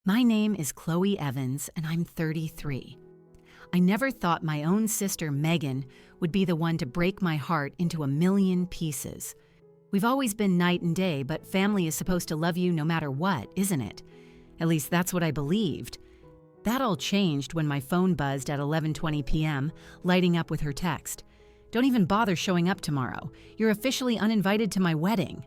My name is Chloe Evans, and I'm 33. I never thought my own sister Megan would be the one to break my heart into a million pieces. We've always been night and day, but family is supposed to love you no matter what, isn't it? At least that's what I believed. That all changed when my phone buzzed at 11:20 p.m., lighting up with her text. "Don't even bother showing up tomorrow. You're officially uninvited to my wedding."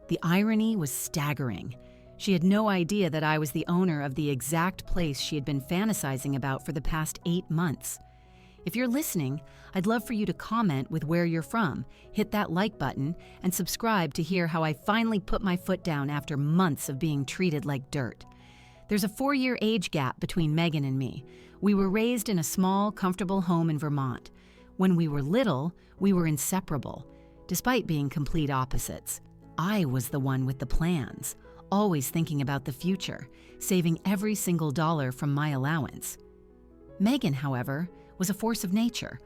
The irony was staggering. She had no idea that I was the owner of the exact place she had been fantasizing about for the past 8 months. If you're listening, I'd love for you to comment with where you're from, hit that like button, and subscribe to hear how I finally put my foot down after months of being treated like dirt. There's a 4-year age gap between Megan and me. We were raised in a small, comfortable home in Vermont. When we were little, we were inseparable, despite being complete opposites. I was the one with the plans, always thinking about the future, saving every single dollar from my allowance. Megan, however, was a force of nature,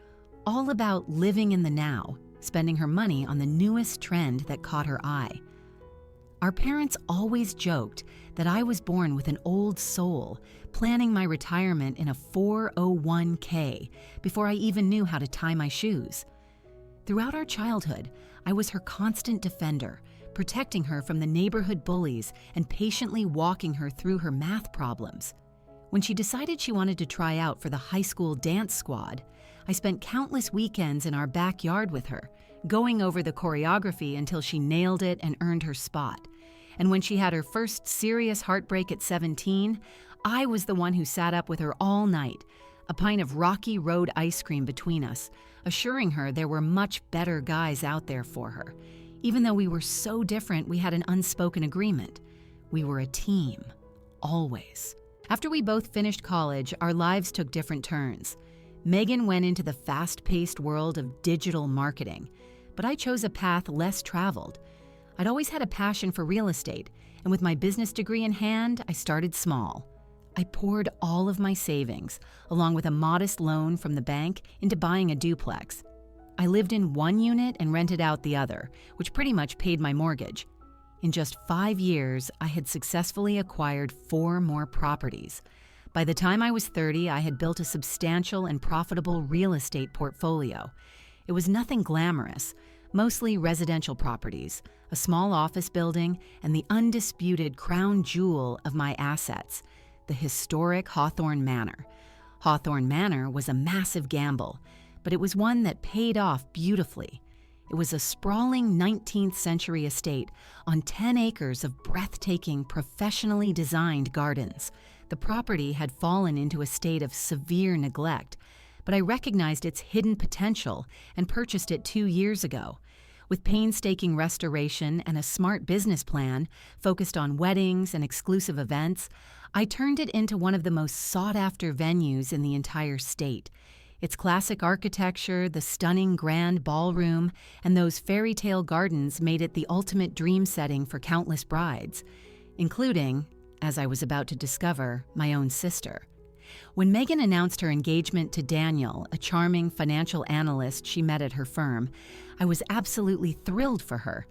all about living in the now, spending her money on the newest trend that caught her eye. Our parents always joked that I was born with an old soul, planning my retirement in a 401k before I even knew how to tie my shoes. Throughout our childhood, I was her constant defender, protecting her from the neighborhood bullies and patiently walking her through her math problems. When she decided she wanted to try out for the high school dance squad, I spent countless weekends in our backyard with her, going over the choreography until she nailed it and earned her spot. And when she had her first serious heartbreak at 17, I was the one who sat up with her all night, a pint of Rocky Road ice cream between us, assuring her there were much better guys out there for her. Even though we were so different, we had an unspoken agreement. We were a team, always. After we both finished college, our lives took different turns. Megan went into the fast-paced world of digital marketing, but I chose a path less traveled. I'd always had a passion for real estate, and with my business degree in hand, I started small. I poured all of my savings, along with a modest loan from the bank, into buying a duplex. I lived in one unit and rented out the other, which pretty much paid my mortgage. In just 5 years, I had successfully acquired 4 more properties. By the time I was 30, I had built a substantial and profitable real estate portfolio. It was nothing glamorous, mostly residential properties, a small office building, and the undisputed crown jewel of my assets, the historic Hawthorne Manor. Hawthorne Manor was a massive gamble, but it was one that paid off beautifully. It was a sprawling 19th century estate on 10 acres of breathtaking, professionally designed gardens. The property had fallen into a state of severe neglect, but I recognized its hidden potential and purchased it 2 years ago. With painstaking restoration and a smart business plan focused on weddings and exclusive events, I turned it into one of the most sought-after venues in the entire state. Its classic architecture, the stunning grand ballroom, and those fairy tale gardens made it the ultimate dream setting for countless brides, including, as I was about to discover, my own sister. When Megan announced her engagement to Daniel, a charming financial analyst she met at her firm, I was absolutely thrilled for her.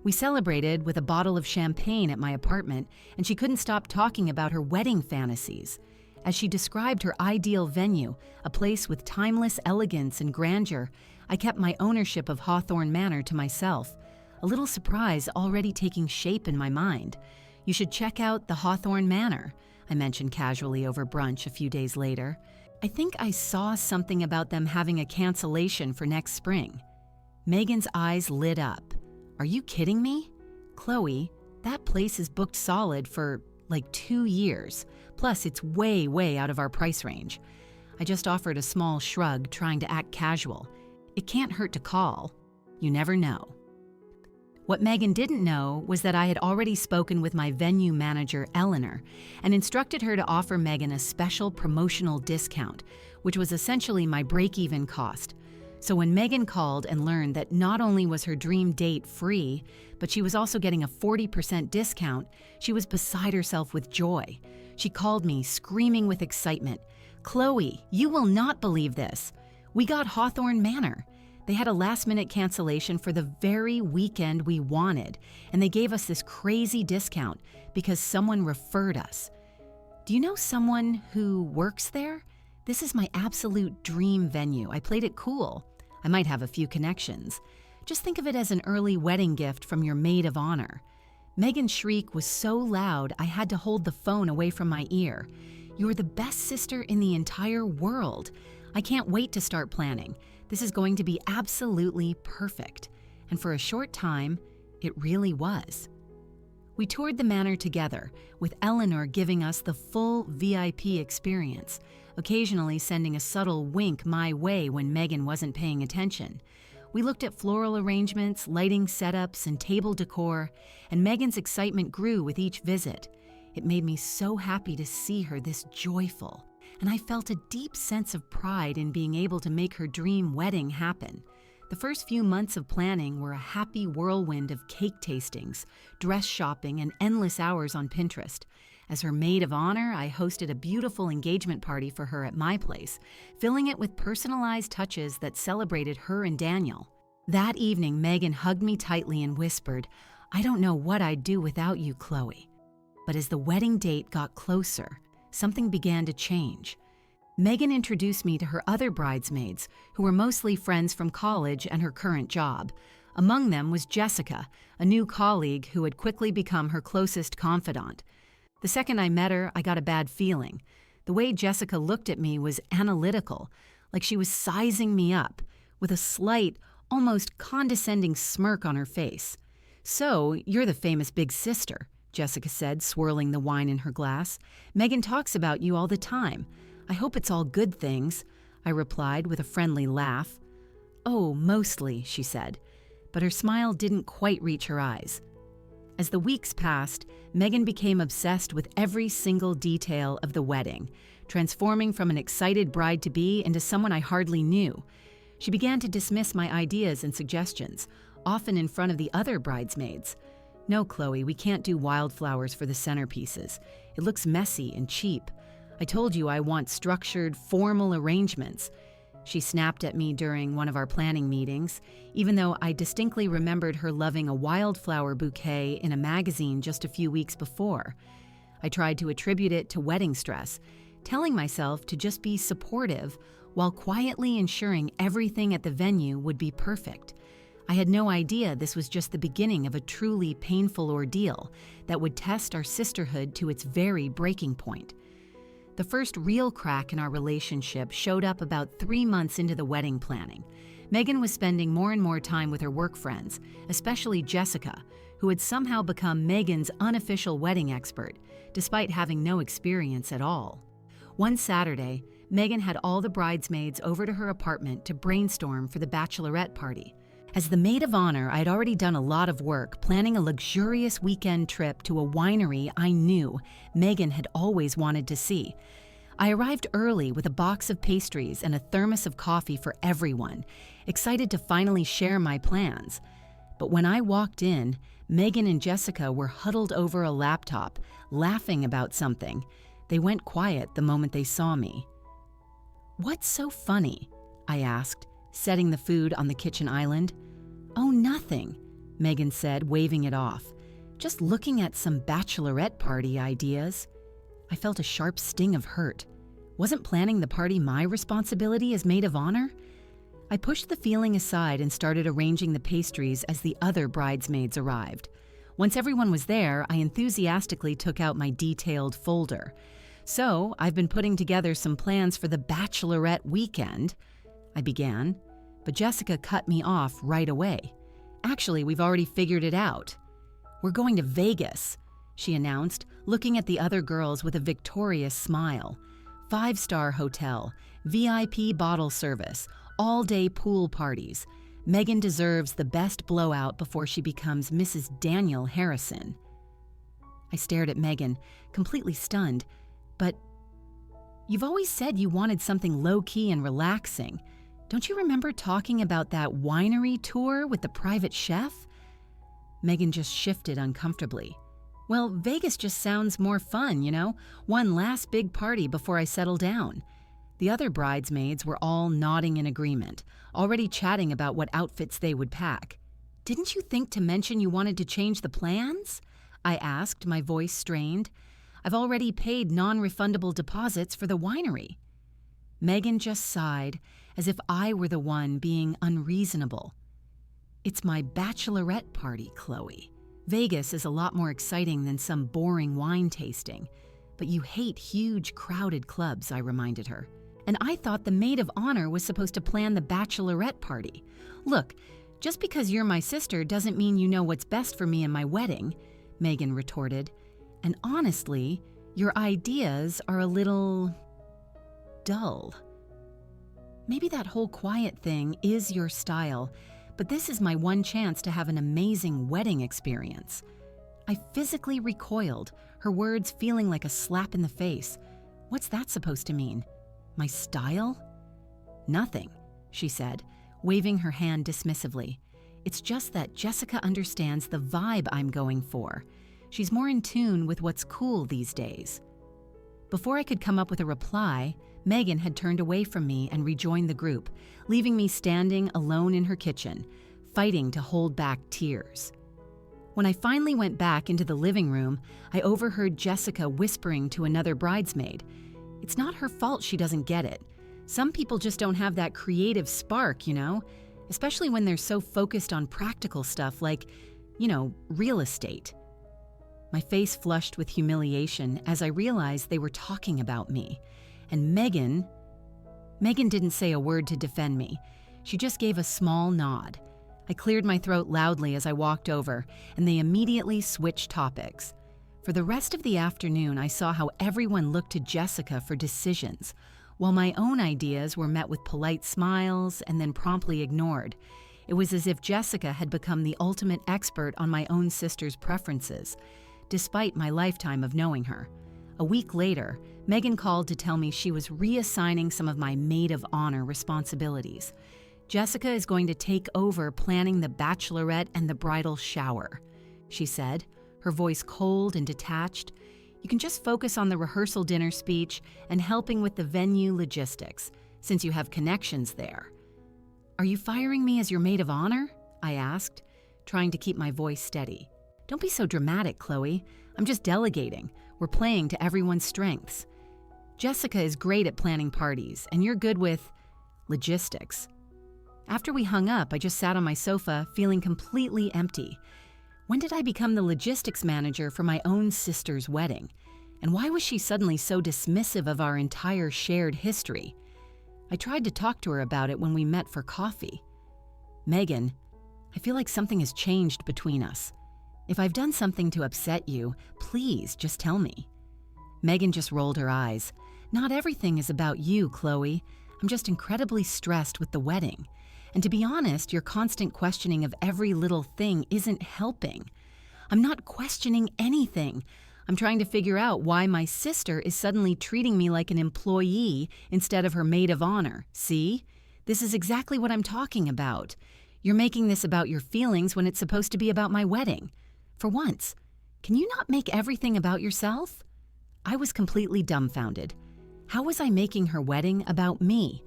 We celebrated with a bottle of champagne at my apartment, and she couldn't stop talking about her wedding fantasies. As she described her ideal venue, a place with timeless elegance and grandeur, I kept my ownership of Hawthorne Manor to myself, a little surprise already taking shape in my mind. "You should check out the Hawthorne Manor," I mentioned casually over brunch a few days later. "I think I saw something about them having a cancellation for next spring." Megan's eyes lit up. "Are you kidding me? Chloe, that place is booked solid for like 2 years. Plus, it's way, way out of our price range." I just offered a small shrug, trying to act casual. It can't hurt to call. You never know. What Megan didn't know was that I had already spoken with my venue manager, Eleanor, and instructed her to offer Megan a special promotional discount, which was essentially my break-even cost. So when Megan called and learned that not only was her dream date free, but she was also getting a 40% discount, she was beside herself with joy. She called me, screaming with excitement, "Chloe, you will not believe this. We got Hawthorne Manor. They had a last-minute cancellation for the very weekend we wanted, and they gave us this crazy discount because someone referred us." Do you know someone who works there? This is my absolute dream venue. I played it cool. I might have a few connections. Just think of it as an early wedding gift from your maid of honor. Megan's shriek was so loud I had to hold the phone away from my ear. You're the best sister in the entire world. I can't wait to start planning. This is going to be absolutely perfect. And for a short time, it really was. We toured the manor together, with Eleanor giving us the full VIP experience, occasionally sending a subtle wink my way when Megan wasn't paying attention. We looked at floral arrangements, lighting setups, and table decor, and Megan's excitement grew with each visit. It made me so happy to see her this joyful, and I felt a deep sense of pride in being able to make her dream wedding happen. The first few months of planning were a happy whirlwind of cake tastings, dress shopping, and endless hours on Pinterest. As her maid of honor, I hosted a beautiful engagement party for her at my place, filling it with personalized touches that celebrated her and Daniel. That evening, Megan hugged me tightly and whispered, "I don't know what I'd do without you, Chloe." But as the wedding date got closer, something began to change. Megan introduced me to her other bridesmaids, who were mostly friends from college and her current job. Among them was Jessica, a new colleague who had quickly become her closest confidant. The second I met her, I got a bad feeling. The way Jessica looked at me was analytical, like she was sizing me up, with a slight, almost condescending smirk on her face. "So, you're the famous big sister," Jessica said, swirling the wine in her glass. "Megan talks about you all the time. I hope it's all good things," I replied with a friendly laugh. "Oh, mostly," she said, but her smile didn't quite reach her eyes. As the weeks passed, Megan became obsessed with every single detail of the wedding, transforming from an excited bride-to-be into someone I hardly knew. She began to dismiss my ideas and suggestions, often in front of the other bridesmaids. "No, Chloe, we can't do wildflowers for the centerpieces. It looks messy and cheap. I told you I want structured, formal arrangements." She snapped at me during one of our planning meetings, even though I distinctly remembered her loving a wildflower bouquet in a magazine just a few weeks before. I tried to attribute it to wedding stress, telling myself to just be supportive while quietly ensuring everything at the venue would be perfect. I had no idea this was just the beginning of a truly painful ordeal that would test our sisterhood to its very breaking point. The first real crack in our relationship showed up about 3 months into the wedding planning. Megan was spending more and more time with her work friends, especially Jessica, who had somehow become Megan's unofficial wedding expert, despite having no experience at all. One Saturday, Megan had all the bridesmaids over to her apartment to brainstorm for the bachelorette party. As the maid of honor, I had already done a lot of work planning a luxurious weekend trip to a winery I knew Megan had always wanted to see. I arrived early with a box of pastries and a thermos of coffee for everyone, excited to finally share my plans. But when I walked in, Megan and Jessica were huddled over a laptop, laughing about something. They went quiet the moment they saw me. "What's so funny?" I asked, setting the food on the kitchen island. "Oh, nothing," Megan said, waving it off. "Just looking at some bachelorette party ideas." I felt a sharp sting of hurt. Wasn't planning the party my responsibility as maid of honor? I pushed the feeling aside and started arranging the pastries as the other bridesmaids arrived. Once everyone was there, I enthusiastically took out my detailed folder. "So, I've been putting together some plans for the bachelorette weekend," I began, but Jessica cut me off right away. "Actually, we've already figured it out. We're going to Vegas," she announced, looking at the other girls with a victorious smile. "5-star hotel, VIP bottle service, all-day pool parties. Megan deserves the best blowout before she becomes Mrs. Daniel Harrison." I stared at Megan, completely stunned. "But you've always said you wanted something low-key and relaxing. Don't you remember talking about that winery tour with the private chef?" Megan just shifted uncomfortably. "Well, Vegas just sounds more fun, you know? One last big party before I settle down." The other bridesmaids were all nodding in agreement, already chatting about what outfits they would pack. "Didn't you think to mention you wanted to change the plans?" I asked, my voice strained. I've already paid non-refundable deposits for the winery." Megan just sighed, as if I were the one being unreasonable. "It's my bachelorette party, Chloe. Vegas is a lot more exciting than some boring wine tasting. But you hate huge, crowded clubs," I reminded her. "And I thought the maid of honor was supposed to plan the bachelorette party. Look, just because you're my sister doesn't mean you know what's best for me and my wedding," Megan retorted. "And honestly, your ideas are a little dull. Maybe that whole quiet thing is your style, but this is my one chance to have an amazing wedding experience." I physically recoiled, her words feeling like a slap in the face. What's that supposed to mean? My style? "Nothing," she said, waving her hand dismissively. "It's just that Jessica understands the vibe I'm going for. She's more in tune with what's cool these days." Before I could come up with a reply, Megan had turned away from me and rejoined the group, leaving me standing alone in her kitchen, fighting to hold back tears. When I finally went back into the living room, I overheard Jessica whispering to another bridesmaid. "It's not her fault she doesn't get it. Some people just don't have that creative spark, especially when they're so focused on practical stuff like, real estate." My face flushed with humiliation as I realized they were talking about me. And Megan didn't say a word to defend me. She just gave a small nod. I cleared my throat loudly as I walked over, and they immediately switched topics. For the rest of the afternoon, I saw how everyone looked to Jessica for decisions, while my own ideas were met with polite smiles and then promptly ignored. It was as if Jessica had become the ultimate expert on my own sister's preferences, despite my lifetime of knowing her. A week later, Megan called to tell me she was reassigning some of my maid of honor responsibilities. "Jessica is going to take over planning the bachelorette and the bridal shower," she said, her voice cold and detached. "You can just focus on the rehearsal dinner speech and helping with the venue logistics, since you have connections there." "Are you firing me as your maid of honor?" I asked, trying to keep my voice steady. "Don't be so dramatic, Chloe. I'm just delegating. We're playing to everyone's strengths. Jessica is great at planning parties, and you're good with logistics." After we hung up, I just sat on my sofa, feeling completely empty. When did I become the logistics manager for my own sister's wedding? And why was she suddenly so dismissive of our entire shared history? I tried to talk to her about it when we met for coffee. "Megan, I feel like something has changed between us. If I've done something to upset you, please just tell me." Megan just rolled her eyes. "Not everything is about you, Chloe. I'm just incredibly stressed with the wedding. And to be honest, your constant questioning of every little thing isn't helping. I'm not questioning anything. I'm trying to figure out why my sister is suddenly treating me like an employee instead of her maid of honor. See? This is exactly what I'm talking about. You're making this about your feelings when it's supposed to be about my wedding. For once, can you not make everything about yourself?" I was completely dumbfounded. How was I making her wedding about me?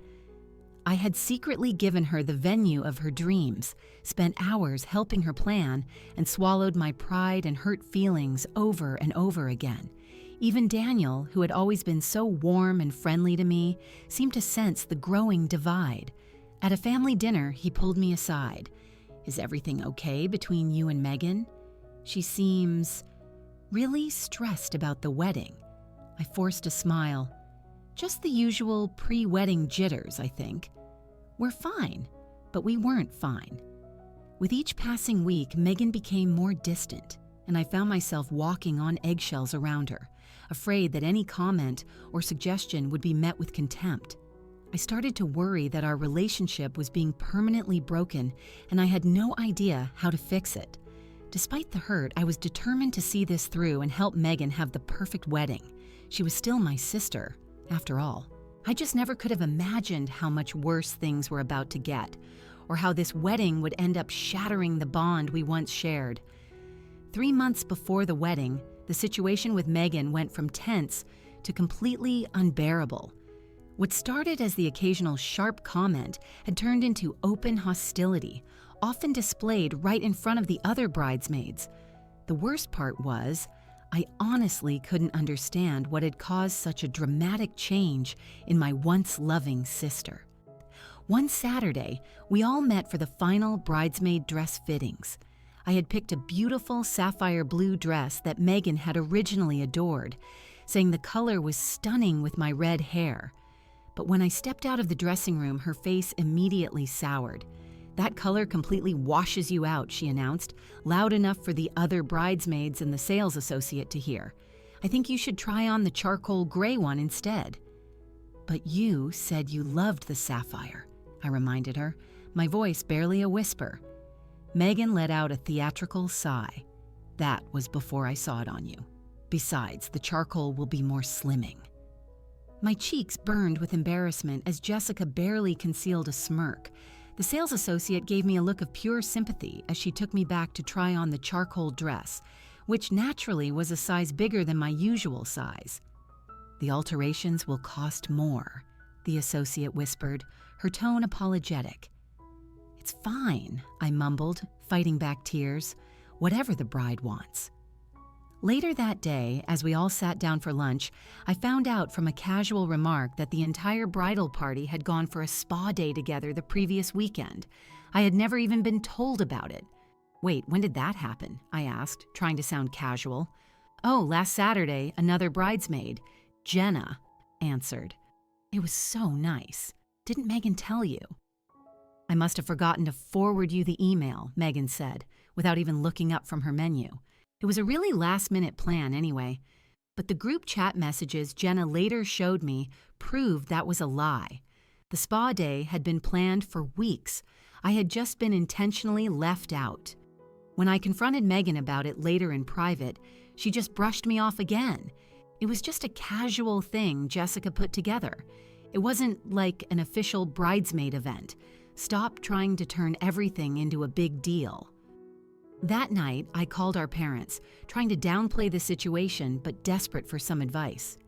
I had secretly given her the venue of her dreams, spent hours helping her plan, and swallowed my pride and hurt feelings over and over again. Even Daniel, who had always been so warm and friendly to me, seemed to sense the growing divide. At a family dinner, he pulled me aside. "Is everything okay between you and Megan? She seems really stressed about the wedding." I forced a smile. "Just the usual pre-wedding jitters, I think. We're fine," but we weren't fine. With each passing week, Megan became more distant, and I found myself walking on eggshells around her, afraid that any comment or suggestion would be met with contempt. I started to worry that our relationship was being permanently broken, and I had no idea how to fix it. Despite the hurt, I was determined to see this through and help Megan have the perfect wedding. She was still my sister, after all. I just never could have imagined how much worse things were about to get, or how this wedding would end up shattering the bond we once shared. 3 months before the wedding, the situation with Megan went from tense to completely unbearable. What started as the occasional sharp comment had turned into open hostility, often displayed right in front of the other bridesmaids. The worst part was, I honestly couldn't understand what had caused such a dramatic change in my once loving sister. One Saturday, we all met for the final bridesmaid dress fittings. I had picked a beautiful sapphire blue dress that Megan had originally adored, saying the color was stunning with my red hair. But when I stepped out of the dressing room, her face immediately soured. "That color completely washes you out," she announced, loud enough for the other bridesmaids and the sales associate to hear. "I think you should try on the charcoal gray one instead." "But you said you loved the sapphire," I reminded her, my voice barely a whisper. Megan let out a theatrical sigh. "That was before I saw it on you. Besides, the charcoal will be more slimming." My cheeks burned with embarrassment as Jessica barely concealed a smirk. The sales associate gave me a look of pure sympathy as she took me back to try on the charcoal dress, which naturally was a size bigger than my usual size. "The alterations will cost more," the associate whispered, her tone apologetic. "It's fine," I mumbled, fighting back tears. "Whatever the bride wants." Later that day, as we all sat down for lunch, I found out from a casual remark that the entire bridal party had gone for a spa day together the previous weekend. I had never even been told about it. "Wait, when did that happen?" I asked, trying to sound casual. "Oh, last Saturday, another bridesmaid, Jenna, answered. "It was so nice. Didn't Megan tell you?" "I must have forgotten to forward you the email," Megan said, without even looking up from her menu. It was a really last-minute plan anyway, but the group chat messages Jenna later showed me proved that was a lie. The spa day had been planned for weeks. I had just been intentionally left out. When I confronted Megan about it later in private, she just brushed me off again. It was just a casual thing Jessica put together. It wasn't like an official bridesmaid event. Stop trying to turn everything into a big deal. That night, I called our parents, trying to downplay the situation but desperate for some advice.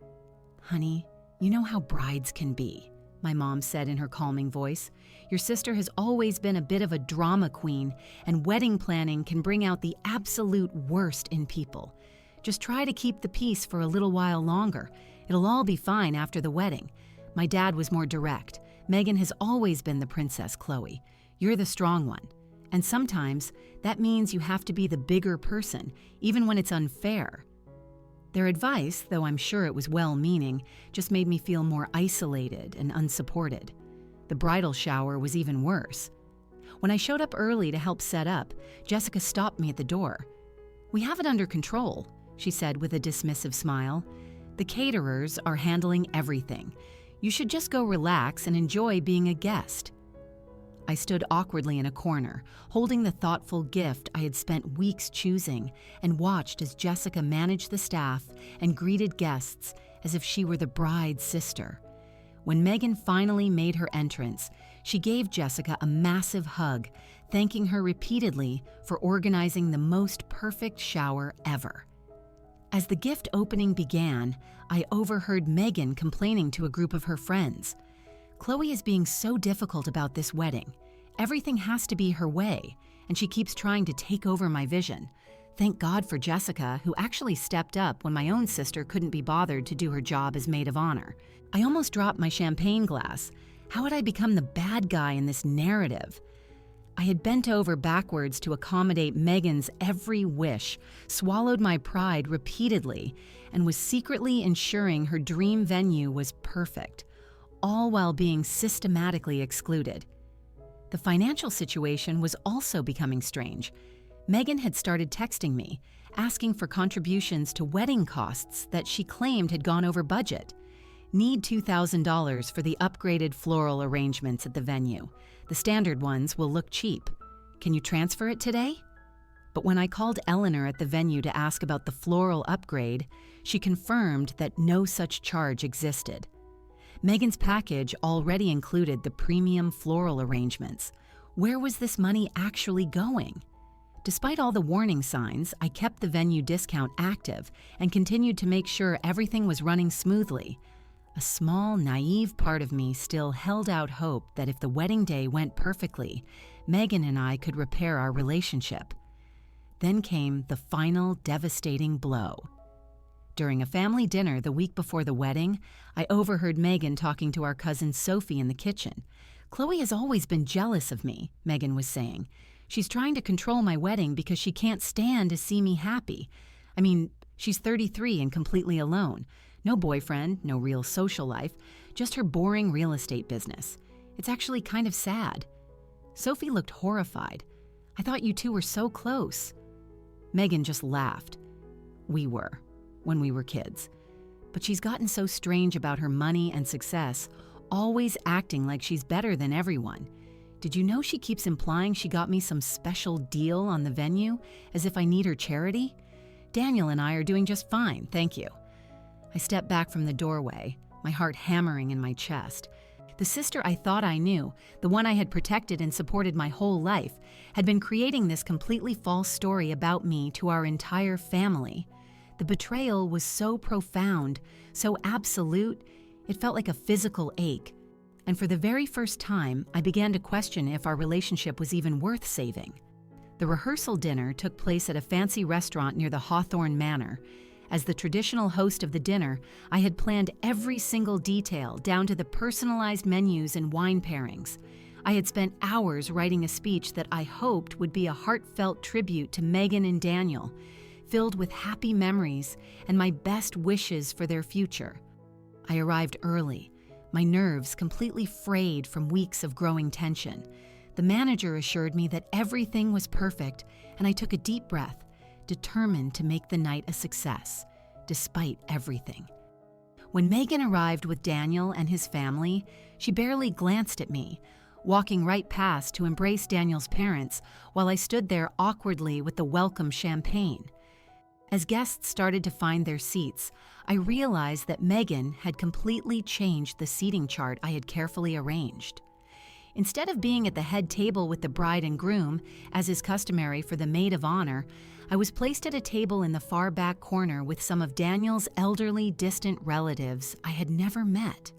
"Honey, you know how brides can be," my mom said in her calming voice. "Your sister has always been a bit of a drama queen, and wedding planning can bring out the absolute worst in people. Just try to keep the peace for a little while longer. It'll all be fine after the wedding." My dad was more direct. "Megan has always been the Princess Chloe. You're the strong one. And sometimes that means you have to be the bigger person, even when it's unfair." Their advice, though I'm sure it was well-meaning, just made me feel more isolated and unsupported. The bridal shower was even worse. When I showed up early to help set up, Jessica stopped me at the door. "We have it under control," she said with a dismissive smile. "The caterers are handling everything. You should just go relax and enjoy being a guest." I stood awkwardly in a corner, holding the thoughtful gift I had spent weeks choosing, and watched as Jessica managed the staff and greeted guests as if she were the bride's sister. When Megan finally made her entrance, she gave Jessica a massive hug, thanking her repeatedly for organizing the most perfect shower ever. As the gift opening began, I overheard Megan complaining to a group of her friends. "Chloe is being so difficult about this wedding. Everything has to be her way, and she keeps trying to take over my vision. Thank God for Jessica, who actually stepped up when my own sister couldn't be bothered to do her job as maid of honor." I almost dropped my champagne glass. How had I become the bad guy in this narrative? I had bent over backwards to accommodate Megan's every wish, swallowed my pride repeatedly, and was secretly ensuring her dream venue was perfect, all while being systematically excluded. The financial situation was also becoming strange. Megan had started texting me, asking for contributions to wedding costs that she claimed had gone over budget. "Need $2,000 for the upgraded floral arrangements at the venue. The standard ones will look cheap. Can you transfer it today?" But when I called Eleanor at the venue to ask about the floral upgrade, she confirmed that no such charge existed. Megan's package already included the premium floral arrangements. Where was this money actually going? Despite all the warning signs, I kept the venue discount active and continued to make sure everything was running smoothly. A small, naive part of me still held out hope that if the wedding day went perfectly, Megan and I could repair our relationship. Then came the final devastating blow. During a family dinner the week before the wedding, I overheard Megan talking to our cousin Sophie in the kitchen. "Chloe has always been jealous of me," Megan was saying. "She's trying to control my wedding because she can't stand to see me happy. I mean, she's 33 and completely alone. No boyfriend, no real social life, just her boring real estate business. It's actually kind of sad." Sophie looked horrified. "I thought you two were so close." Megan just laughed. "We were, when we were kids. But she's gotten so strange about her money and success, always acting like she's better than everyone. Did you know she keeps implying she got me some special deal on the venue, as if I need her charity? Daniel and I are doing just fine, thank you." I stepped back from the doorway, my heart hammering in my chest. The sister I thought I knew, the one I had protected and supported my whole life, had been creating this completely false story about me to our entire family. The betrayal was so profound, so absolute, it felt like a physical ache. And for the very first time, I began to question if our relationship was even worth saving. The rehearsal dinner took place at a fancy restaurant near the Hawthorne Manor. As the traditional host of the dinner, I had planned every single detail down to the personalized menus and wine pairings. I had spent hours writing a speech that I hoped would be a heartfelt tribute to Megan and Daniel, filled with happy memories and my best wishes for their future. I arrived early, my nerves completely frayed from weeks of growing tension. The manager assured me that everything was perfect, and I took a deep breath, determined to make the night a success, despite everything. When Megan arrived with Daniel and his family, she barely glanced at me, walking right past to embrace Daniel's parents while I stood there awkwardly with the welcome champagne. As guests started to find their seats, I realized that Megan had completely changed the seating chart I had carefully arranged. Instead of being at the head table with the bride and groom, as is customary for the maid of honor, I was placed at a table in the far back corner with some of Daniel's elderly, distant relatives I had never met.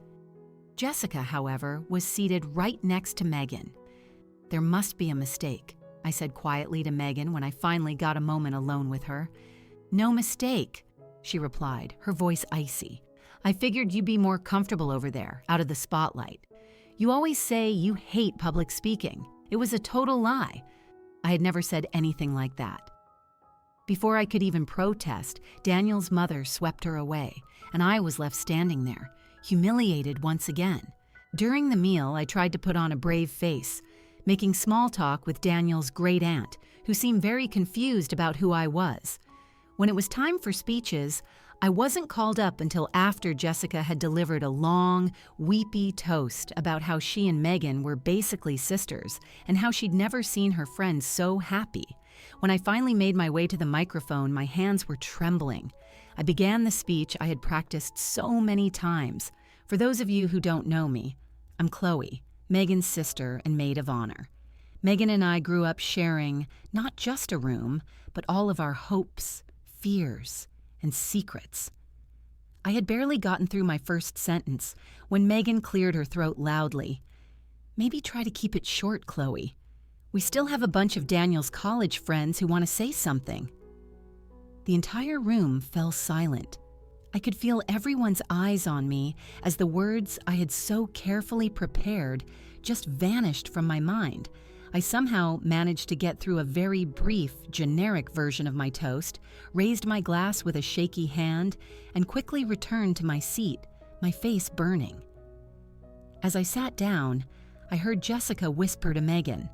Jessica, however, was seated right next to Megan. "There must be a mistake," I said quietly to Megan when I finally got a moment alone with her. "No mistake," she replied, her voice icy. "I figured you'd be more comfortable over there, out of the spotlight. You always say you hate public speaking. It was a total lie." I had never said anything like that. Before I could even protest, Daniel's mother swept her away, and I was left standing there, humiliated once again. During the meal, I tried to put on a brave face, making small talk with Daniel's great aunt, who seemed very confused about who I was. When it was time for speeches, I wasn't called up until after Jessica had delivered a long, weepy toast about how she and Megan were basically sisters and how she'd never seen her friend so happy. When I finally made my way to the microphone, my hands were trembling. I began the speech I had practiced so many times. For those of you who don't know me, I'm Chloe, Megan's sister and maid of honor. Megan and I grew up sharing not just a room, but all of our hopes, fears, and secrets. I had barely gotten through my first sentence when Megan cleared her throat loudly. "Maybe try to keep it short, Chloe. We still have a bunch of Daniel's college friends who want to say something." The entire room fell silent. I could feel everyone's eyes on me as the words I had so carefully prepared just vanished from my mind. I somehow managed to get through a very brief, generic version of my toast, raised my glass with a shaky hand, and quickly returned to my seat, my face burning. As I sat down, I heard Jessica whisper to Megan,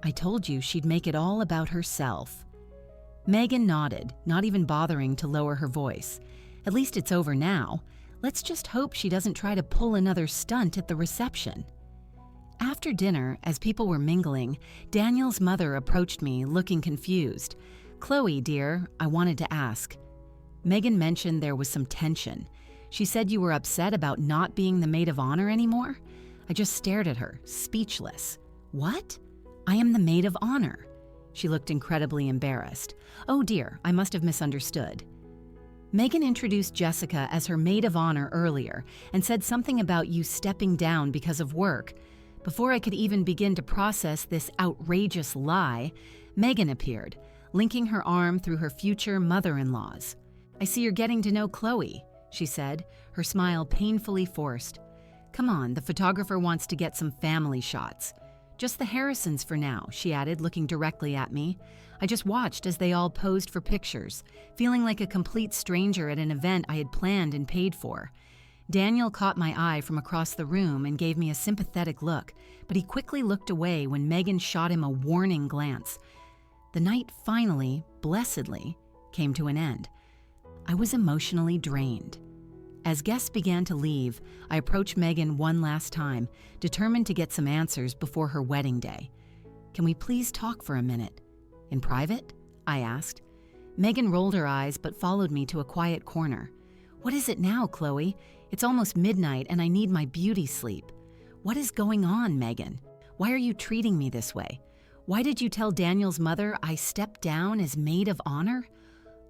"I told you she'd make it all about herself." Megan nodded, not even bothering to lower her voice. "At least it's over now. Let's just hope she doesn't try to pull another stunt at the reception." After dinner, as people were mingling, Daniel's mother approached me, looking confused. "Chloe, dear, I wanted to ask." Megan mentioned there was some tension. She said you were upset about not being the maid of honor anymore? I just stared at her, speechless. "What? I am the maid of honor." She looked incredibly embarrassed. "Oh dear, I must have misunderstood." Megan introduced Jessica as her maid of honor earlier and said something about you stepping down because of work. Before I could even begin to process this outrageous lie, Megan appeared, linking her arm through her future mother-in-law's. "I see you're getting to know Chloe," she said, her smile painfully forced. "Come on, the photographer wants to get some family shots." "Just the Harrisons for now," she added, looking directly at me. I just watched as they all posed for pictures, feeling like a complete stranger at an event I had planned and paid for. Daniel caught my eye from across the room and gave me a sympathetic look, but he quickly looked away when Megan shot him a warning glance. The night finally, blessedly, came to an end. I was emotionally drained. As guests began to leave, I approached Megan one last time, determined to get some answers before her wedding day. "Can we please talk for a minute?" "In private?" I asked. Megan rolled her eyes but followed me to a quiet corner. "What is it now, Chloe? It's almost midnight and I need my beauty sleep." "What is going on, Megan? Why are you treating me this way? Why did you tell Daniel's mother I stepped down as maid of honor?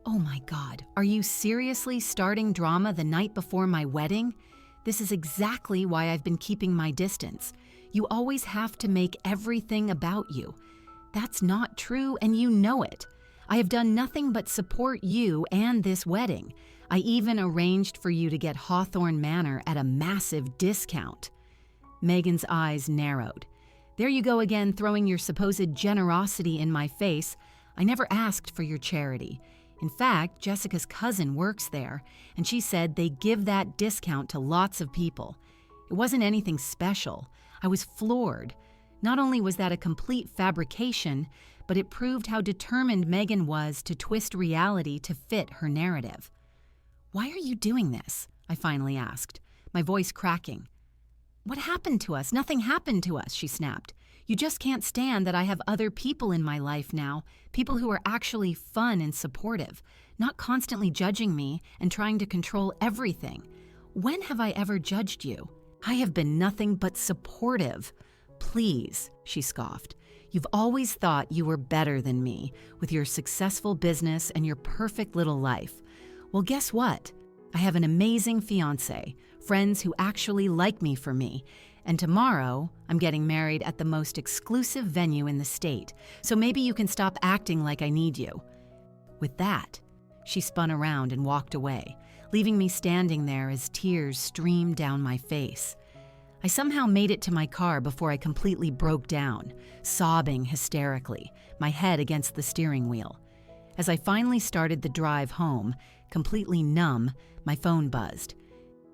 Oh my God, are you seriously starting drama the night before my wedding? This is exactly why I've been keeping my distance. You always have to make everything about you. That's not true, and you know it. I have done nothing but support you and this wedding. I even arranged for you to get Hawthorne Manor at a massive discount." Megan's eyes narrowed. "There you go again, throwing your supposed generosity in my face. I never asked for your charity. In fact, Jessica's cousin works there, and she said they give that discount to lots of people. It wasn't anything special. I was floored. Not only was that a complete fabrication, but it proved how determined Megan was to twist reality to fit her narrative." "Why are you doing this?" I finally asked, my voice cracking. "What happened to us? Nothing happened to us," she snapped. "You just can't stand that I have other people in my life now, people who are actually fun and supportive, not constantly judging me and trying to control everything. When have I ever judged you? I have been nothing but supportive." "Please," she scoffed. "You've always thought you were better than me, with your successful business and your perfect little life. Well, guess what? I have an amazing fiancé, friends who actually like me for me, and tomorrow I'm getting married at the most exclusive venue in the state, so maybe you can stop acting like I need you." With that, she spun around and walked away, leaving me standing there as tears streamed down my face. I somehow made it to my car before I completely broke down, sobbing hysterically, my head against the steering wheel. As I finally started the drive home, completely numb, my phone buzzed.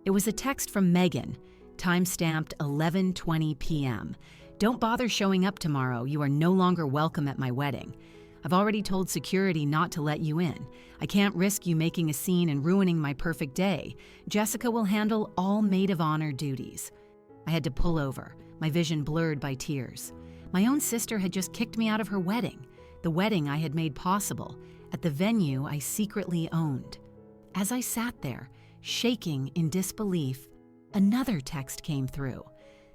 It was a text from Megan, time-stamped 11:20 p.m. "Don't bother showing up tomorrow. You are no longer welcome at my wedding. I've already told security not to let you in. I can't risk you making a scene and ruining my perfect day. Jessica will handle all maid of honor duties." I had to pull over, my vision blurred by tears. My own sister had just kicked me out of her wedding, the wedding I had made possible, at the venue I secretly owned. As I sat there, shaking in disbelief, another text came through.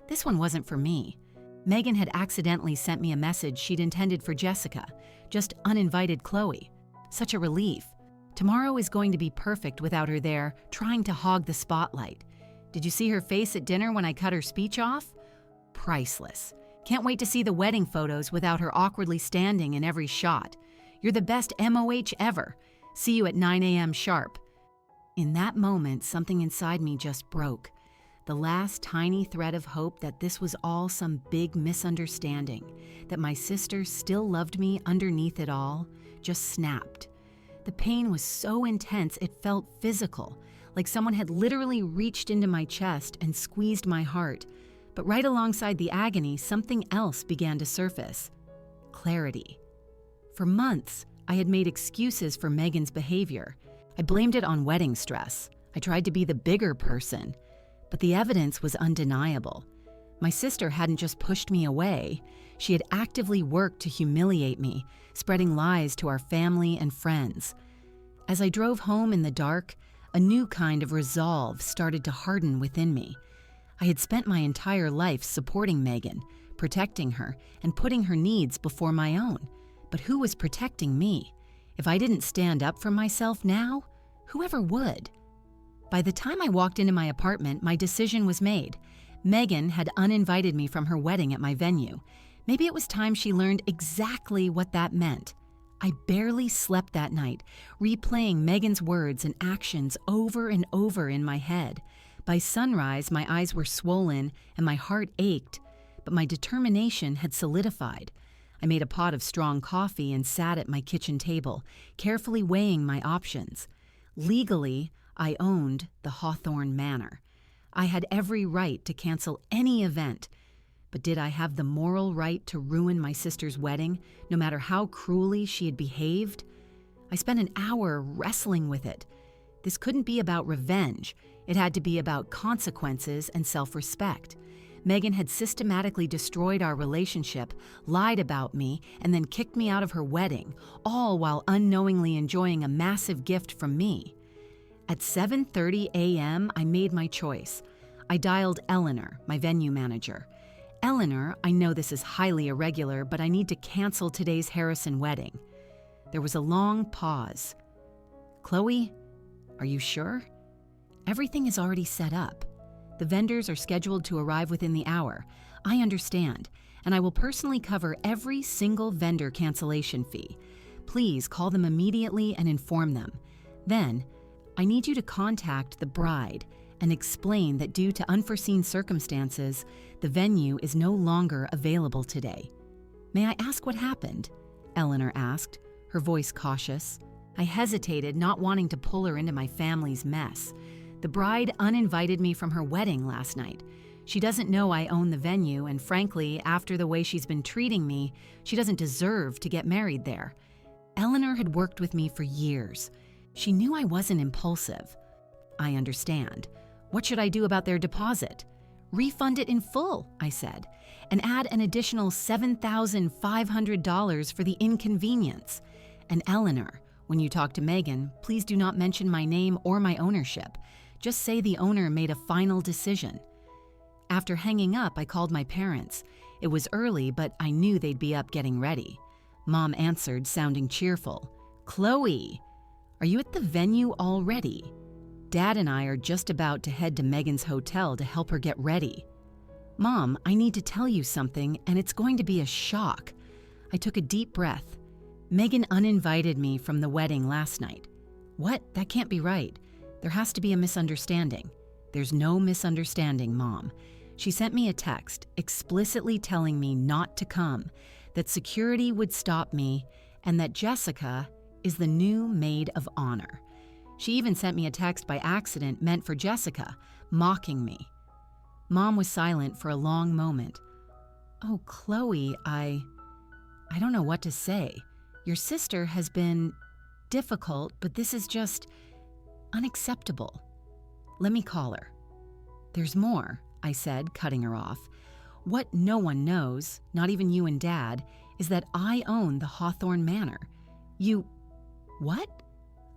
This one wasn't for me. Megan had accidentally sent me a message she'd intended for Jessica, just uninvited Chloe. Such a relief. Tomorrow is going to be perfect without her there, trying to hog the spotlight. Did you see her face at dinner when I cut her speech off? Priceless. Can't wait to see the wedding photos without her awkwardly standing in every shot. You're the best MOH ever. See you at 9 a.m. sharp. In that moment, something inside me just broke. The last tiny thread of hope that this was all some big misunderstanding, that my sister still loved me underneath it all, just snapped. The pain was so intense it felt physical, like someone had literally reached into my chest and squeezed my heart. But right alongside the agony, something else began to surface. Clarity. For months, I had made excuses for Megan's behavior. I blamed it on wedding stress. I tried to be the bigger person. But the evidence was undeniable. My sister hadn't just pushed me away. She had actively worked to humiliate me, spreading lies to our family and friends. As I drove home in the dark, a new kind of resolve started to harden within me. I had spent my entire life supporting Megan, protecting her, and putting her needs before my own. But who was protecting me? If I didn't stand up for myself now, whoever would? By the time I walked into my apartment, my decision was made. Megan had uninvited me from her wedding at my venue. Maybe it was time she learned exactly what that meant. I barely slept that night, replaying Megan's words and actions over and over in my head. By sunrise, my eyes were swollen and my heart ached, but my determination had solidified. I made a pot of strong coffee and sat at my kitchen table, carefully weighing my options. Legally, I owned the Hawthorne Manor. I had every right to cancel any event, but did I have the moral right to ruin my sister's wedding, no matter how cruelly she had behaved? I spent an hour wrestling with it. This couldn't be about revenge. It had to be about consequences and self-respect. Megan had systematically destroyed our relationship, lied about me, and then kicked me out of her wedding, all while unknowingly enjoying a massive gift from me. At 7:30 a.m., I made my choice. I dialed Eleanor, my venue manager. Eleanor, I know this is highly irregular, but I need to cancel today's Harrison wedding. There was a long pause. Chloe, are you sure? Everything is already set up. The vendors are scheduled to arrive within the hour. I understand, and I will personally cover every single vendor cancellation fee. Please call them immediately and inform them. Then, I need you to contact the bride and explain that due to unforeseen circumstances, the venue is no longer available today. May I ask what happened? Eleanor asked, her voice cautious. I hesitated, not wanting to pull her into my family's mess. The bride uninvited me from her wedding last night. She doesn't know I own the venue, and frankly, after the way she's been treating me, she doesn't deserve to get married there. Eleanor had worked with me for years. She knew I wasn't impulsive. I understand. What should I do about their deposit? Refund it in full, I said, and add an additional $7,500 for the inconvenience. And Eleanor, when you talk to Megan, please do not mention my name or my ownership. Just say the owner made a final decision. After hanging up, I called my parents. It was early, but I knew they'd be up getting ready. Mom answered, sounding cheerful. Chloe, are you at the venue already? Dad and I are just about to head to Megan's hotel to help her get ready. Mom, I need to tell you something, and it's going to be a shock. I took a deep breath. Megan uninvited me from the wedding last night. What? That can't be right. There has to be a misunderstanding. There's no misunderstanding, Mom. She sent me a text explicitly telling me not to come, that security would stop me, and that Jessica is the new maid of honor. She even sent me a text by accident meant for Jessica, mocking me. Mom was silent for a long moment. Oh, Chloe, I don't know what to say. Your sister has been difficult, but this is just unacceptable. Let me call her. There's more, I said, cutting her off. What no one knows, not even you and Dad, is that I own the Hawthorne Manor. What?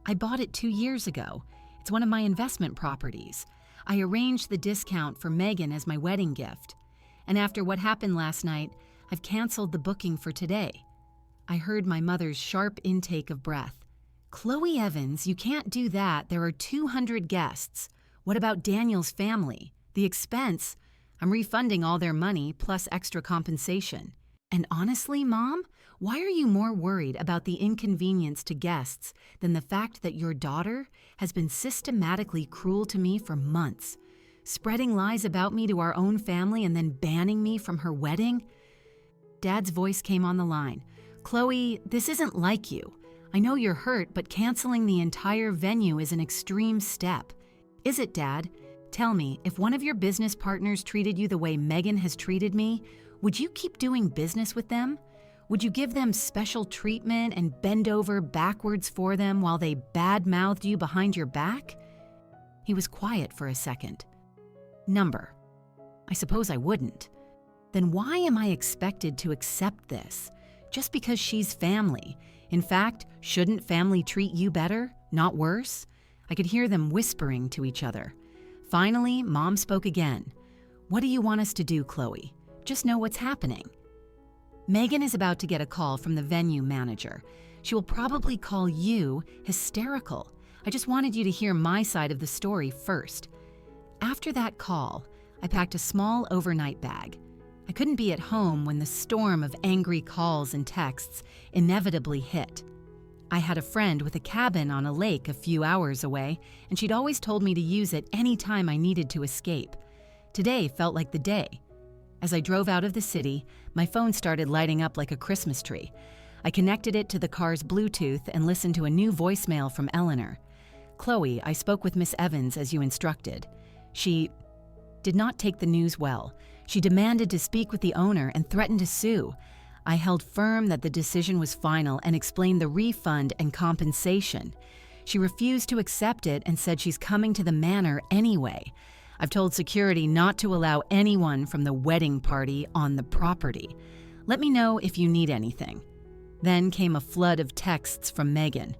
I bought it 2 years ago. It's one of my investment properties. I arranged the discount for Megan as my wedding gift. And after what happened last night, I've canceled the booking for today. I heard my mother's sharp intake of breath. Chloe Evans, you can't do that. There are 200 guests. What about Daniel's family? The expense? I'm refunding all their money plus extra compensation. And honestly, Mom, why are you more worried about the inconvenience to guests than the fact that your daughter has been systematically cruel to me for months, spreading lies about me to our own family and then banning me from her wedding? Dad's voice came on the line. Chloe, this isn't like you. I know you're hurt, but canceling the entire venue is an extreme step. Is it, Dad? Tell me, if one of your business partners treated you the way Megan has treated me, would you keep doing business with them? Would you give them special treatment and bend over backwards for them while they bad-mouthed you behind your back? He was quiet for a second. Number. I suppose I wouldn't. Then why am I expected to accept this? Just because she's family. In fact, shouldn't family treat you better, not worse? I could hear them whispering to each other. Finally, Mom spoke again. What do you want us to do, Chloe? Just know what's happening. Megan is about to get a call from the venue manager. She will probably call you hysterical. I just wanted you to hear my side of the story first. After that call, I packed a small overnight bag. I couldn't be at home when the storm of angry calls and texts inevitably hit. I had a friend with a cabin on a lake a few hours away, and she'd always told me to use it any time I needed to escape. Today felt like the day. As I drove out of the city, my phone started lighting up like a Christmas tree. I connected it to the car's Bluetooth and listened to a new voicemail from Eleanor. "Chloe, I spoke with Miss Evans as you instructed. She did not take the news well. She demanded to speak with the owner and threatened to sue. I held firm that the decision was final and explained the refund and compensation. She refused to accept it and said she's coming to the manor anyway. I've told security not to allow anyone from the wedding party on the property. Let me know if you need anything." Then came a flood of texts from Megan.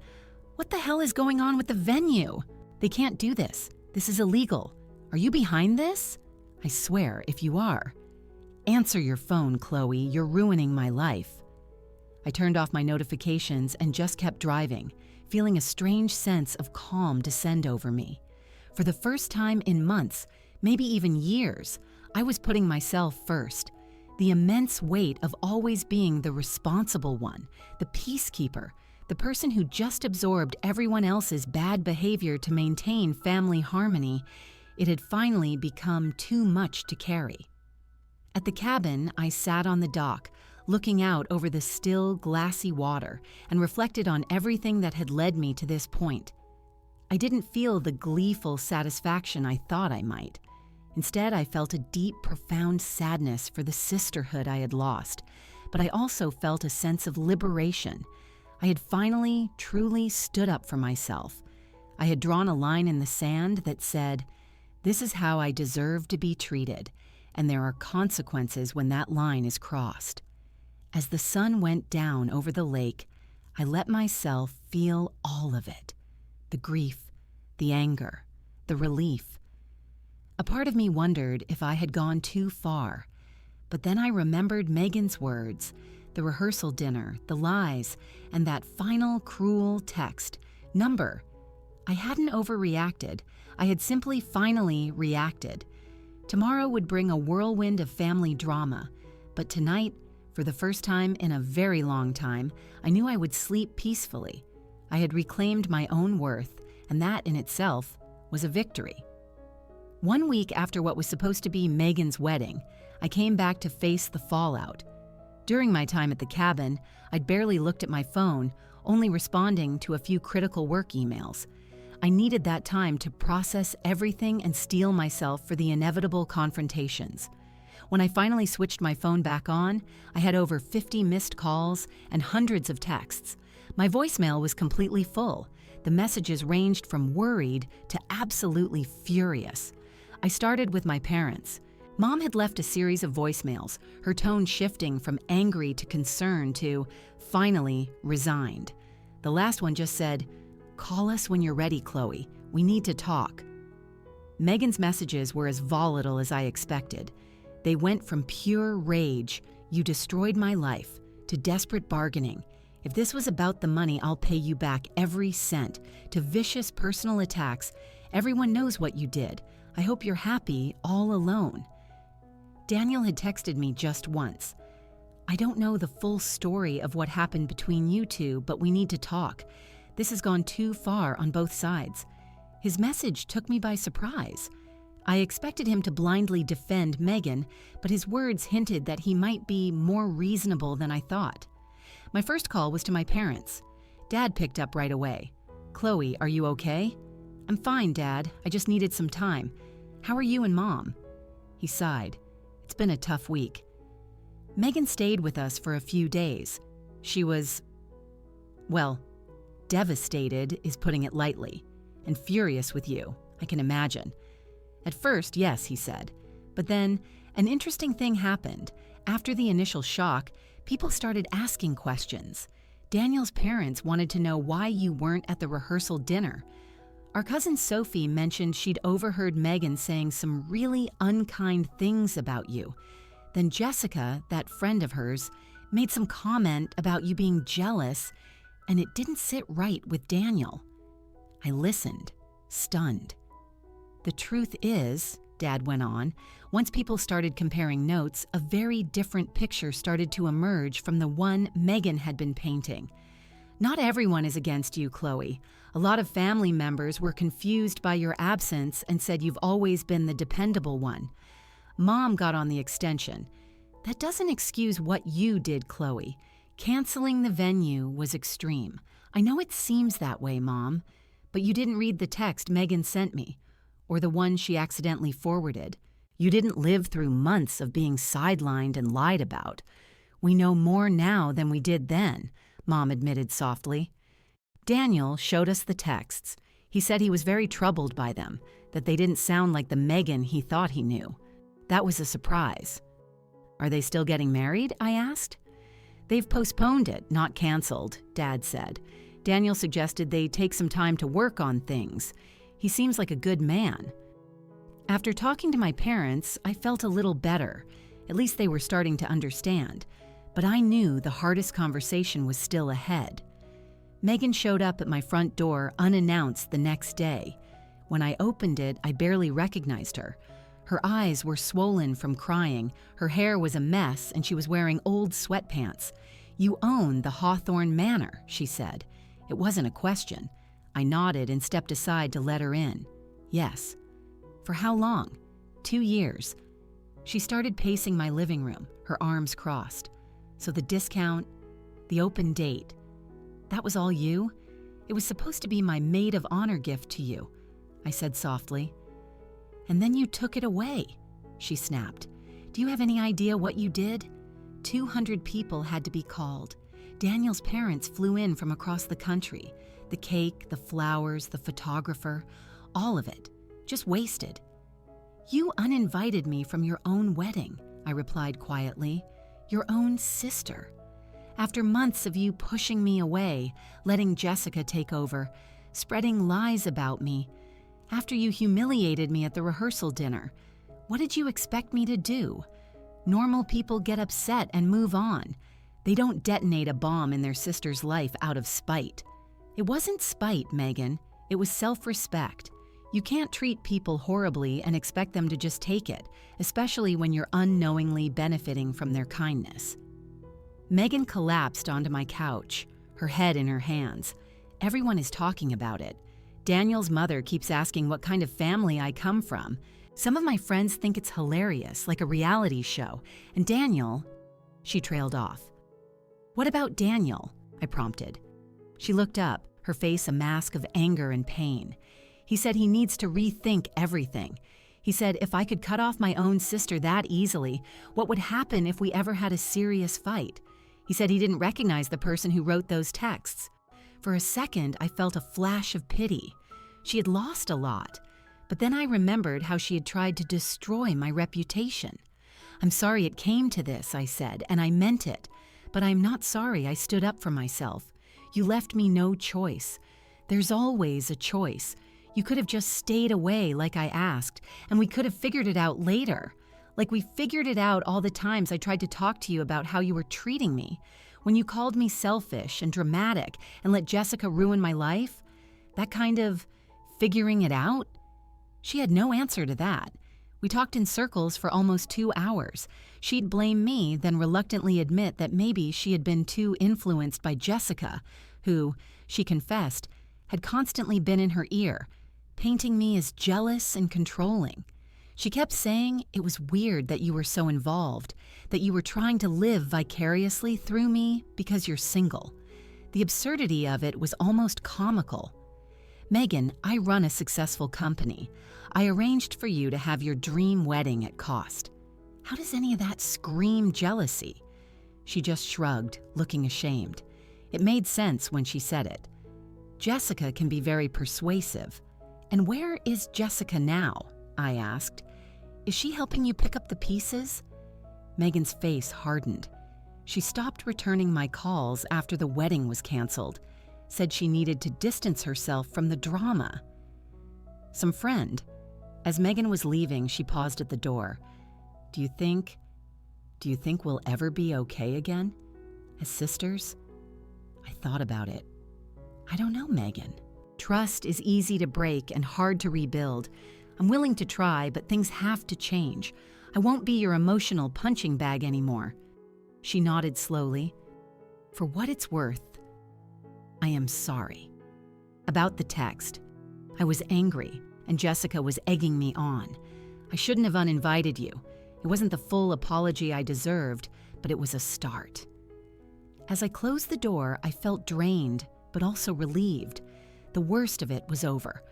"What the hell is going on with the venue? They can't do this. This is illegal. Are you behind this? I swear, if you are. Answer your phone, Chloe. You're ruining my life." I turned off my notifications and just kept driving, feeling a strange sense of calm descend over me. For the first time in months, maybe even years, I was putting myself first. The immense weight of always being the responsible one, the peacekeeper, the person who just absorbed everyone else's bad behavior to maintain family harmony, it had finally become too much to carry. At the cabin, I sat on the dock, looking out over the still, glassy water, and reflected on everything that had led me to this point. I didn't feel the gleeful satisfaction I thought I might. Instead, I felt a deep, profound sadness for the sisterhood I had lost, but I also felt a sense of liberation. I had finally, truly stood up for myself. I had drawn a line in the sand that said, "This is how I deserve to be treated, and there are consequences when that line is crossed." As the sun went down over the lake, I let myself feel all of it. The grief, the anger, the relief. A part of me wondered if I had gone too far, but then I remembered Megan's words, the rehearsal dinner, the lies, and that final cruel text, number. I hadn't overreacted. I had simply finally reacted. Tomorrow would bring a whirlwind of family drama, but tonight, for the first time in a very long time, I knew I would sleep peacefully. I had reclaimed my own worth, and that in itself was a victory. 1 week after what was supposed to be Megan's wedding, I came back to face the fallout. During my time at the cabin, I'd barely looked at my phone, only responding to a few critical work emails. I needed that time to process everything and steel myself for the inevitable confrontations. When I finally switched my phone back on, I had over 50 missed calls and hundreds of texts. My voicemail was completely full. The messages ranged from worried to absolutely furious. I started with my parents. Mom had left a series of voicemails, her tone shifting from angry to concerned to, finally, resigned. The last one just said, "Call us when you're ready, Chloe. We need to talk." Megan's messages were as volatile as I expected. They went from pure rage, "You destroyed my life," to desperate bargaining. "If this was about the money, I'll pay you back every cent," to vicious personal attacks. "Everyone knows what you did. I hope you're happy all alone." Daniel had texted me just once. "I don't know the full story of what happened between you two, but we need to talk. This has gone too far on both sides." His message took me by surprise. I expected him to blindly defend Megan, but his words hinted that he might be more reasonable than I thought. My first call was to my parents. Dad picked up right away. "Chloe, are you okay?" "I'm fine, Dad. I just needed some time. How are you and Mom?" He sighed. "It's been a tough week." Megan stayed with us for a few days. She was, well, devastated is putting it lightly, and furious with you, I can imagine. At first, yes, he said. But then, an interesting thing happened. After the initial shock, people started asking questions. Daniel's parents wanted to know why you weren't at the rehearsal dinner. Our cousin Sophie mentioned she'd overheard Megan saying some really unkind things about you. Then Jessica, that friend of hers, made some comment about you being jealous, and it didn't sit right with Daniel. I listened, stunned. "The truth is," Dad went on, "once people started comparing notes, a very different picture started to emerge from the one Megan had been painting. Not everyone is against you, Chloe. A lot of family members were confused by your absence and said you've always been the dependable one. Mom got on the extension. That doesn't excuse what you did, Chloe. Canceling the venue was extreme. I know it seems that way, Mom, but you didn't read the text Megan sent me, or the one she accidentally forwarded. You didn't live through months of being sidelined and lied about. We know more now than we did then, Mom admitted softly. Daniel showed us the texts. He said he was very troubled by them, that they didn't sound like the Megan he thought he knew. That was a surprise. Are they still getting married? I asked. They've postponed it, not canceled, Dad said. Daniel suggested they take some time to work on things. He seems like a good man. After talking to my parents, I felt a little better. At least they were starting to understand. But I knew the hardest conversation was still ahead. Megan showed up at my front door unannounced the next day. When I opened it, I barely recognized her. Her eyes were swollen from crying, her hair was a mess, and she was wearing old sweatpants. "You own the Hawthorne Manor," she said. It wasn't a question. I nodded and stepped aside to let her in. Yes. For how long? 2 years. She started pacing my living room, her arms crossed. So the discount, the open date, that was all you? It was supposed to be my maid of honor gift to you, I said softly. And then you took it away, she snapped. Do you have any idea what you did? 200 people had to be called. Daniel's parents flew in from across the country. The cake, the flowers, the photographer, all of it. Just wasted. You uninvited me from your own wedding, I replied quietly. Your own sister. After months of you pushing me away, letting Jessica take over, spreading lies about me, after you humiliated me at the rehearsal dinner, what did you expect me to do? Normal people get upset and move on. They don't detonate a bomb in their sister's life out of spite. It wasn't spite, Megan. It was self-respect. You can't treat people horribly and expect them to just take it, especially when you're unknowingly benefiting from their kindness. Megan collapsed onto my couch, her head in her hands. Everyone is talking about it. Daniel's mother keeps asking what kind of family I come from. Some of my friends think it's hilarious, like a reality show. And Daniel, she trailed off. What about Daniel? I prompted. She looked up, her face a mask of anger and pain. He said he needs to rethink everything. He said if I could cut off my own sister that easily, what would happen if we ever had a serious fight? He said he didn't recognize the person who wrote those texts. For a second, I felt a flash of pity. She had lost a lot. But then I remembered how she had tried to destroy my reputation. I'm sorry it came to this, I said, and I meant it. But I'm not sorry I stood up for myself. You left me no choice. There's always a choice. You could have just stayed away like I asked, and we could have figured it out later. Like we figured it out all the times I tried to talk to you about how you were treating me. When you called me selfish and dramatic and let Jessica ruin my life. That kind of figuring it out? She had no answer to that. We talked in circles for almost 2 hours. She'd blame me, then reluctantly admit that maybe she had been too influenced by Jessica, who, she confessed, had constantly been in her ear, painting me as jealous and controlling. She kept saying it was weird that you were so involved, that you were trying to live vicariously through me because you're single. The absurdity of it was almost comical. Megan, I run a successful company. I arranged for you to have your dream wedding at cost. How does any of that scream jealousy? She just shrugged, looking ashamed. It made sense when she said it. Jessica can be very persuasive. And where is Jessica now? I asked. Is she helping you pick up the pieces? Megan's face hardened. She stopped returning my calls after the wedding was canceled, said she needed to distance herself from the drama. Some friend. As Megan was leaving, she paused at the door. Do you think we'll ever be okay again? As sisters? I thought about it. I don't know, Megan. Trust is easy to break and hard to rebuild. I'm willing to try, but things have to change. I won't be your emotional punching bag anymore. She nodded slowly. For what it's worth, I am sorry. About the text. I was angry, and Jessica was egging me on. I shouldn't have uninvited you. It wasn't the full apology I deserved, but it was a start. As I closed the door, I felt drained, but also relieved. The worst of it was over.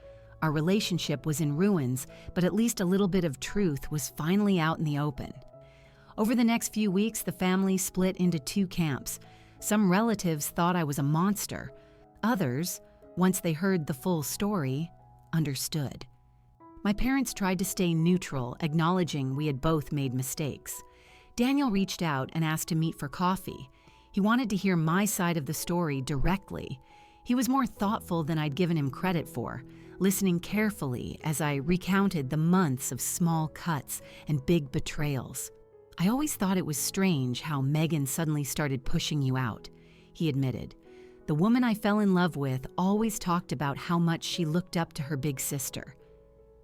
Our relationship was in ruins, but at least a little bit of truth was finally out in the open. Over the next few weeks, the family split into two camps. Some relatives thought I was a monster. Others, once they heard the full story, understood. My parents tried to stay neutral, acknowledging we had both made mistakes. Daniel reached out and asked to meet for coffee. He wanted to hear my side of the story directly. He was more thoughtful than I'd given him credit for, listening carefully as I recounted the months of small cuts and big betrayals. I always thought it was strange how Megan suddenly started pushing you out, he admitted. The woman I fell in love with always talked about how much she looked up to her big sister.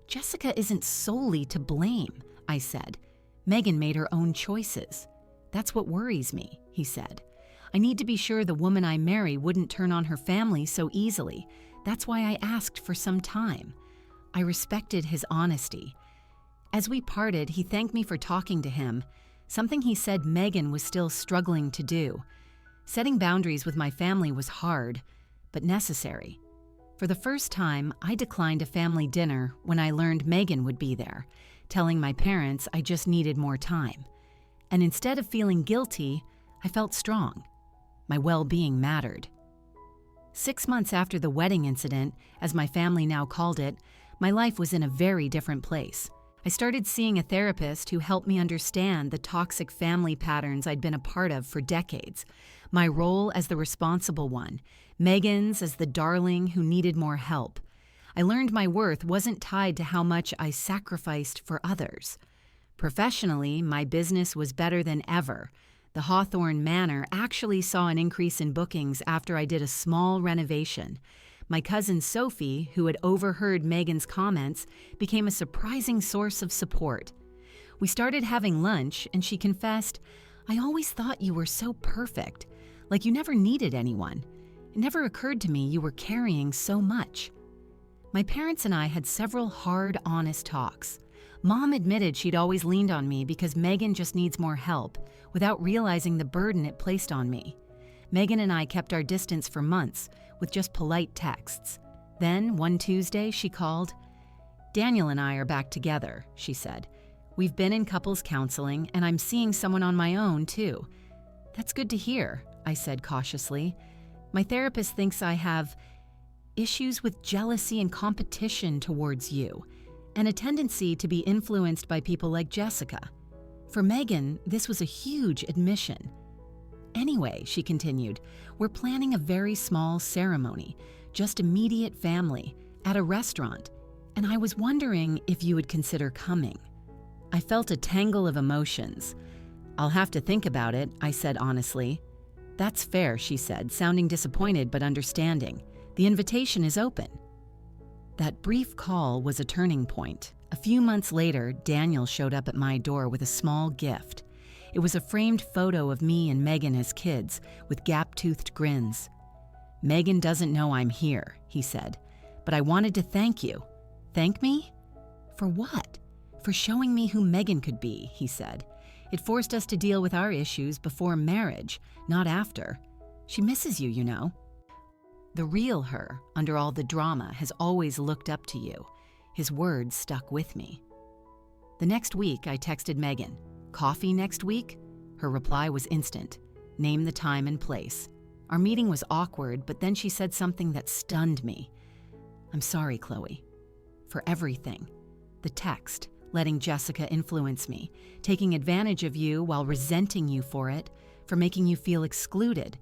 Jessica isn't solely to blame, I said. Megan made her own choices. That's what worries me, he said. I need to be sure the woman I marry wouldn't turn on her family so easily. That's why I asked for some time. I respected his honesty. As we parted, he thanked me for talking to him, something he said Megan was still struggling to do. Setting boundaries with my family was hard, but necessary. For the first time, I declined a family dinner when I learned Megan would be there, telling my parents I just needed more time. And instead of feeling guilty, I felt strong. My well-being mattered. 6 months after the wedding incident, as my family now called it, my life was in a very different place. I started seeing a therapist who helped me understand the toxic family patterns I'd been a part of for decades, my role as the responsible one, Megan's as the darling who needed more help. I learned my worth wasn't tied to how much I sacrificed for others. Professionally, my business was better than ever. The Hawthorne Manor actually saw an increase in bookings after I did a small renovation. My cousin Sophie, who had overheard Megan's comments, became a surprising source of support. We started having lunch, and she confessed, "I always thought you were so perfect, like you never needed anyone. It never occurred to me you were carrying so much." My parents and I had several hard, honest talks. Mom admitted she'd always leaned on me because Megan just needs more help, without realizing the burden it placed on me. Megan and I kept our distance for months, with just polite texts. Then, one Tuesday, she called. "Daniel and I are back together," she said. "We've been in couples counseling, and I'm seeing someone on my own, too." "That's good to hear," I said cautiously. "My therapist thinks I have issues with jealousy and competition towards you, and a tendency to be influenced by people like Jessica." For Megan, this was a huge admission. "Anyway," she continued, "we're planning a very small ceremony, just immediate family, at a restaurant, and I was wondering if you would consider coming." I felt a tangle of emotions. "I'll have to think about it," I said honestly. "That's fair," she said, sounding disappointed but understanding. "The invitation is open." That brief call was a turning point. A few months later, Daniel showed up at my door with a small gift. It was a framed photo of me and Megan as kids, with gap-toothed grins. "Megan doesn't know I'm here," he said, "but I wanted to thank you." "Thank me? For what?" "For showing me who Megan could be," he said. "It forced us to deal with our issues before marriage, not after. She misses you, you know." The real her, under all the drama, has always looked up to you. His words stuck with me. The next week, I texted Megan, "Coffee next week?" Her reply was instant. Name the time and place. Our meeting was awkward, but then she said something that stunned me. "I'm sorry, Chloe. For everything. The text, letting Jessica influence me, taking advantage of you while resenting you for it, for making you feel excluded.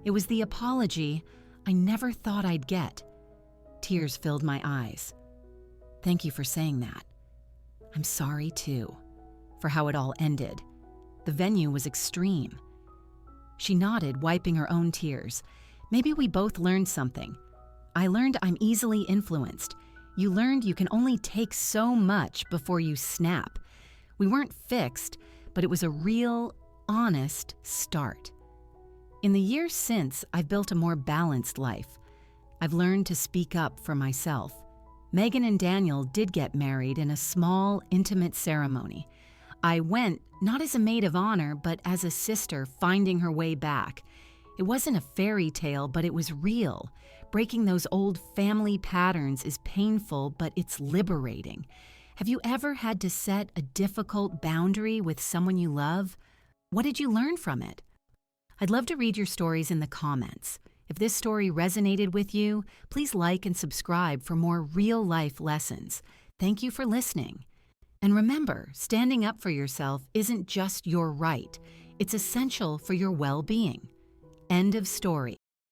It was the apology I never thought I'd get." Tears filled my eyes. "Thank you for saying that. I'm sorry, too, for how it all ended. The venue was extreme." She nodded, wiping her own tears. "Maybe we both learned something. I learned I'm easily influenced. You learned you can only take so much before you snap. We weren't fixed, but it was a real, honest start." In the years since, I've built a more balanced life. I've learned to speak up for myself. Megan and Daniel did get married in a small, intimate ceremony. I went not as a maid of honor, but as a sister finding her way back. It wasn't a fairy tale, but it was real. Breaking those old family patterns is painful, but it's liberating. Have you ever had to set a difficult boundary with someone you love? What did you learn from it? I'd love to read your stories in the comments. If this story resonated with you, please like and subscribe for more real-life lessons. Thank you for listening. And remember, standing up for yourself isn't just your right. It's essential for your well-being. End of story.